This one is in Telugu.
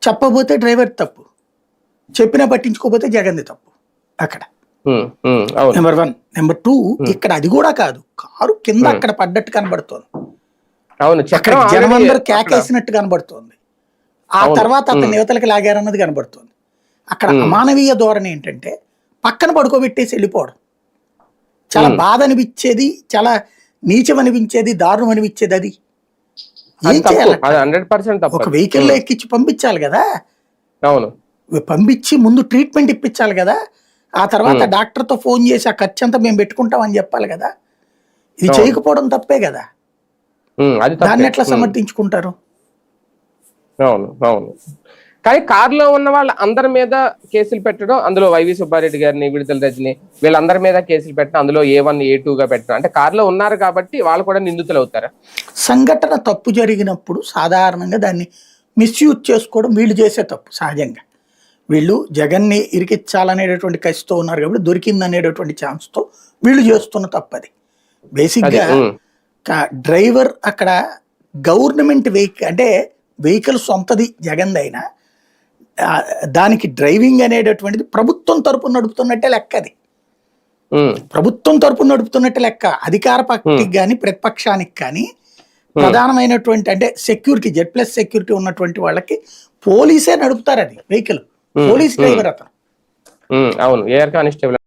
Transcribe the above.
చెప్పబోతే డ్రైవర్ తప్పు, చెప్పినా పట్టించుకోకపోతే జగన్ది తప్పు అక్కడ. నెంబర్ 1. నెంబర్ 2, ఇక్కడ అది కూడా కాదు, కారు కింద అక్కడ పడ్డట్టు కనబడుతోంది, అక్కడ జనమందరూ కేకేసినట్టు కనబడుతోంది, ఆ తర్వాత అతని యువతలకి లాగారన్నది కనబడుతోంది. అక్కడ అమానవీయ ధోరణి ఏంటంటే పక్కన పడుకోబెట్టేసి వెళ్ళిపోవడం. చాలా బాధ అనిపించేది, చాలా నీచం అనిపించేది, దారుణం అనిపించేది. అది ఏం చేయాలి? ఒక వెహికల్లో ఎక్కించి పంపించాలి కదా, పంపించి ముందు ట్రీట్మెంట్ ఇప్పించాలి కదా, ఆ తర్వాత డాక్టర్తో ఫోన్ చేసి ఆ ఖర్చు అంతా మేము పెట్టుకుంటామని చెప్పాలి కదా. ఇది చేయకపోవడం తప్పే కదా, దాన్ని ఎట్లా సమర్థించుకుంటారు? అవును అవును. కానీ కారులో ఉన్న వాళ్ళ అందరి మీద కేసులు పెట్టడం, అందులో వైవి సుబ్బారెడ్డి గారిని, విడుదల రజని, వీళ్ళందరి మీద కేసులు పెట్టడం, అందులో A1 A2గా పెట్టడం, అంటే కారులో ఉన్నారు కాబట్టి వాళ్ళు కూడా నిందితులు అవుతారా? సంఘటన తప్పు జరిగినప్పుడు సాధారణంగా దాన్ని మిస్యూజ్ చేసుకోవడం వీళ్ళు చేసే తప్పు. సహజంగా వీళ్ళు జగన్ని ఇరికిచ్చాలనేటటువంటి కసితో ఉన్నారు కాబట్టి దొరికిందనేటటువంటి ఛాన్స్తో వీళ్ళు చేస్తున్న తప్పది. బేసిక్గా డ్రైవర్ అక్కడ గవర్నమెంట్ వెహికల్, అంటే వెహికల్ సొంతది జగన్ది అయినా దానికి డ్రైవింగ్ అనేటటువంటిది ప్రభుత్వం తరపున నడుపుతున్నట్టే లెక్క. అది ప్రభుత్వం తరపున నడుపుతున్నట్టే లెక్క. అధికార పక్షానికి కానీ ప్రతిపక్షానికి కానీ ప్రధానమైనటువంటి అంటే సెక్యూరిటీ, Z+ సెక్యూరిటీ ఉన్నటువంటి వాళ్ళకి పోలీసే నడుపుతారు అది వెహికల్. పోలీస్ డ్రైవర్ అతను. అవును, ఎయిర్ కానిస్టేబుల్.